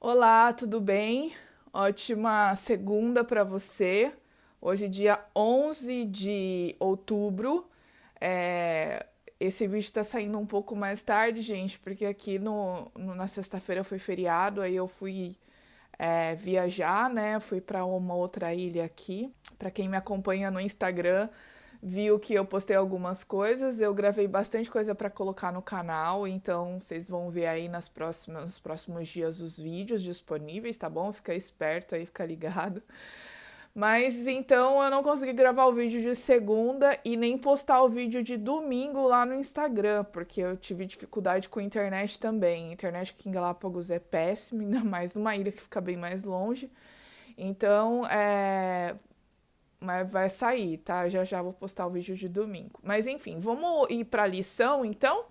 Olá, tudo bem? Ótima segunda para você. Hoje, dia 11 de outubro. É, Esse vídeo está saindo um pouco mais tarde, gente, porque aqui na sexta-feira foi feriado, aí eu fui viajar, né? Fui para uma outra ilha aqui. Para quem me acompanha no Instagram, viu que eu postei algumas coisas. Eu gravei bastante coisa para colocar no canal, então vocês vão ver aí nos próximos dias os vídeos disponíveis, tá bom? Fica esperto aí, fica ligado. Mas então eu não consegui gravar o vídeo de segunda e nem postar o vídeo de domingo lá no Instagram, porque eu tive dificuldade com a internet também. A internet aqui em Galápagos é péssima, ainda mais numa ilha que fica bem mais longe. Então, mas vai sair, tá? Já já vou postar o vídeo de domingo. Mas enfim, vamos ir para a lição, então?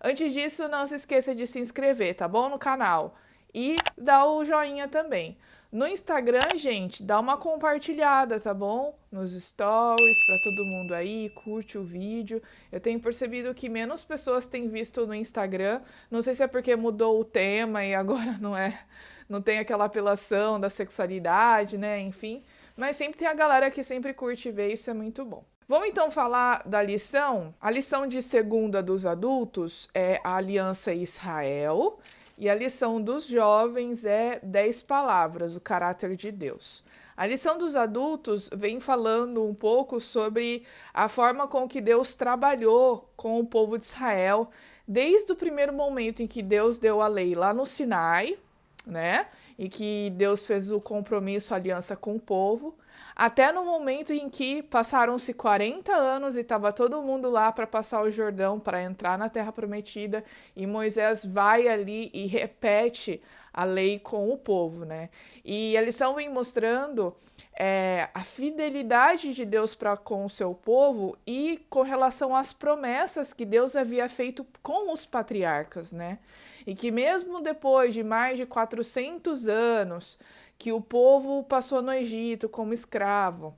Antes disso, não se esqueça de se inscrever, tá bom? No canal. E dá o joinha também. No Instagram, gente, dá uma compartilhada, tá bom? Nos stories, para todo mundo aí, curte o vídeo. Eu tenho percebido que menos pessoas têm visto no Instagram. Não sei se é porque mudou o tema e agora não tem aquela apelação da sexualidade, né? Enfim, mas sempre tem a galera que sempre curte ver, isso é muito bom. Vamos então falar da lição. A lição de segunda dos adultos é a Aliança Israel e a lição dos jovens é 10 palavras, o caráter de Deus. A lição dos adultos vem falando um pouco sobre a forma com que Deus trabalhou com o povo de Israel desde o primeiro momento em que Deus deu a lei lá no Sinai, né? E que Deus fez o compromisso, a aliança com o povo, até no momento em que passaram-se 40 anos e estava todo mundo lá para passar o Jordão, para entrar na Terra Prometida, e Moisés vai ali e repete a lei com o povo, né? E a lição vem mostrando a fidelidade de Deus para com o seu povo e com relação às promessas que Deus havia feito com os patriarcas, né? E que mesmo depois de mais de 400 anos que o povo passou no Egito como escravo,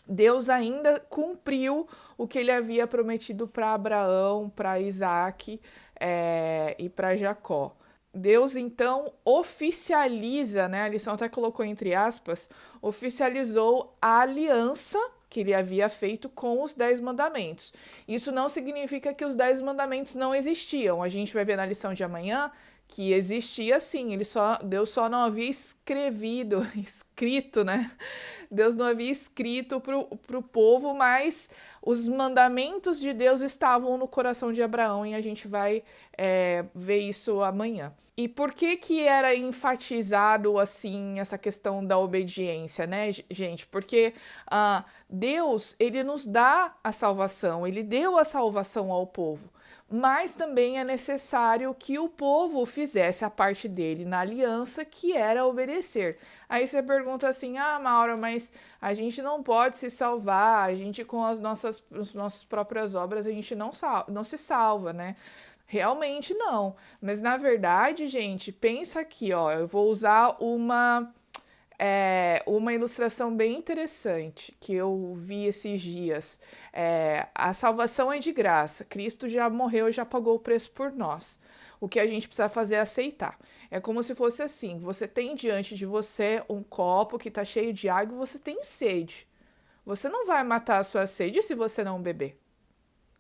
Deus ainda cumpriu o que ele havia prometido para Abraão, para Isaac e para Jacó. Deus então oficializa, né? A lição até colocou entre aspas, oficializou a aliança que ele havia feito com os 10 mandamentos. Isso não significa que os 10 mandamentos não existiam. A gente vai ver na lição de amanhã que existia sim, Deus só não havia escrito, né? Deus não havia escrito para o povo, mas os mandamentos de Deus estavam no coração de Abraão e a gente vai ver isso amanhã. E por que era enfatizado assim essa questão da obediência, né, gente? Porque Deus, ele nos dá a salvação, ele deu a salvação ao povo. Mas também é necessário que o povo fizesse a parte dele na aliança, que era obedecer. Aí você pergunta assim, Maura, mas a gente não pode se salvar, a gente com as nossas próprias obras, a gente não se salva, né? Realmente não. Mas na verdade, gente, pensa aqui, ó, eu vou usar uma ilustração bem interessante que eu vi esses dias. A salvação é de graça. Cristo já morreu, já pagou o preço por nós. O que a gente precisa fazer é aceitar. É como se fosse assim: você tem diante de você um copo que está cheio de água e você tem sede. Você não vai matar a sua sede se você não beber,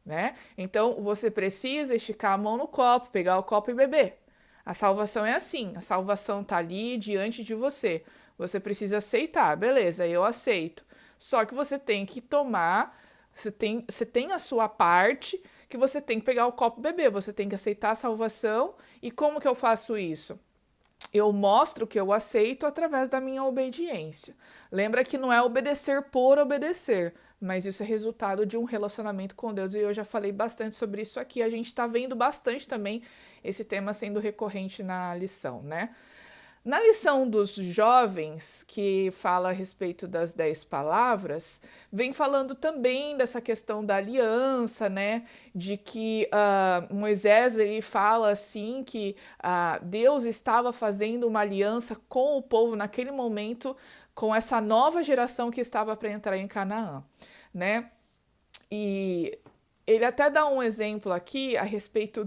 né? Então você precisa esticar a mão no copo, pegar o copo e beber. A salvação é assim: a salvação está ali diante de você. Você precisa aceitar, beleza, eu aceito. Só que você tem que tomar, você tem a sua parte, que você tem que pegar o copo e beber, você tem que aceitar a salvação. E como que eu faço isso? Eu mostro que eu aceito através da minha obediência. Lembra que não é obedecer por obedecer, mas isso é resultado de um relacionamento com Deus. E eu já falei bastante sobre isso aqui. A gente está vendo bastante também esse tema sendo recorrente na lição, né? Na lição dos jovens, que fala a respeito das 10 palavras, vem falando também dessa questão da aliança, né? De que Moisés ele fala assim que Deus estava fazendo uma aliança com o povo naquele momento, com essa nova geração que estava para entrar em Canaã, né? E ele até dá um exemplo aqui a respeito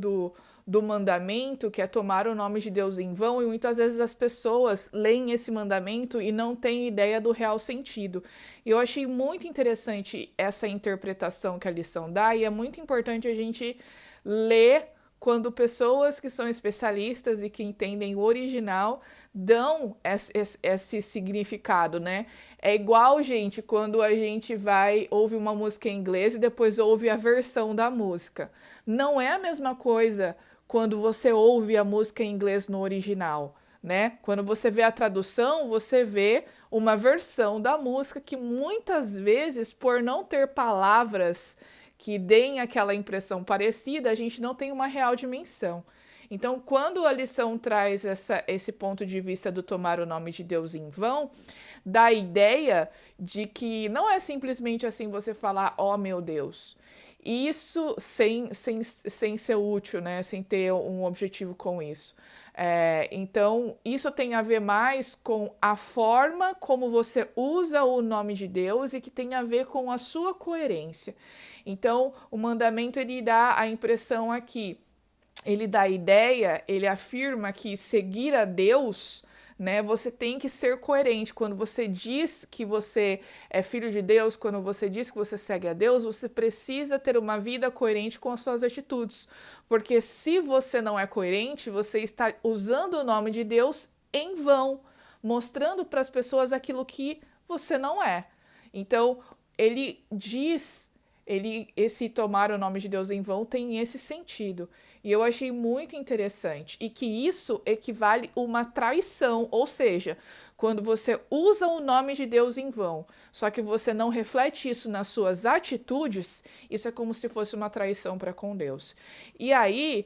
do mandamento, que é tomar o nome de Deus em vão, e muitas vezes as pessoas leem esse mandamento e não têm ideia do real sentido. E eu achei muito interessante essa interpretação que a lição dá, e é muito importante a gente ler quando pessoas que são especialistas e que entendem o original dão esse significado, né? É igual, gente, quando a gente ouve uma música em inglês e depois ouve a versão da música. Não é a mesma coisa quando você ouve a música em inglês no original, né? Quando você vê a tradução, você vê uma versão da música que muitas vezes, por não ter palavras que deem aquela impressão parecida, a gente não tem uma real dimensão. Então, quando a lição traz esse ponto de vista do tomar o nome de Deus em vão, dá a ideia de que não é simplesmente assim você falar, ó meu Deus. Isso sem ser útil, né? Sem ter um objetivo com isso. Então, isso tem a ver mais com a forma como você usa o nome de Deus e que tem a ver com a sua coerência. Então, o mandamento, ele dá a impressão aqui, ele dá a ideia, ele afirma que seguir a Deus, né, você tem que ser coerente. Quando você diz que você é filho de Deus, quando você diz que você segue a Deus, você precisa ter uma vida coerente com as suas atitudes. Porque se você não é coerente, você está usando o nome de Deus em vão, mostrando para as pessoas aquilo que você não é. Então, ele diz, esse tomar o nome de Deus em vão tem esse sentido. E eu achei muito interessante. E que isso equivale a uma traição. Ou seja, quando você usa o nome de Deus em vão, só que você não reflete isso nas suas atitudes, isso é como se fosse uma traição para com Deus. E aí,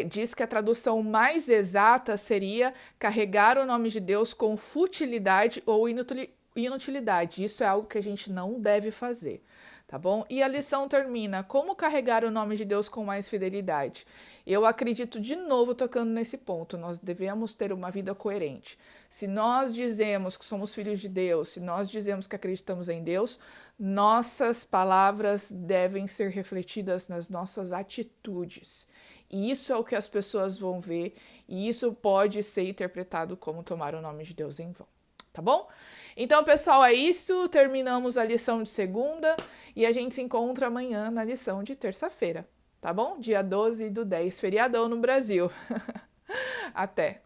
diz que a tradução mais exata seria carregar o nome de Deus com futilidade ou inutilidade. Isso é algo que a gente não deve fazer, tá bom? E a lição termina, como carregar o nome de Deus com mais fidelidade? Eu acredito, de novo, tocando nesse ponto, nós devemos ter uma vida coerente. Se nós dizemos que somos filhos de Deus, se nós dizemos que acreditamos em Deus, nossas palavras devem ser refletidas nas nossas atitudes. E isso é o que as pessoas vão ver, e isso pode ser interpretado como tomar o nome de Deus em vão, tá bom? Então, pessoal, é isso. Terminamos a lição de segunda e a gente se encontra amanhã na lição de terça-feira, tá bom? Dia 12/10, feriadão no Brasil. Até!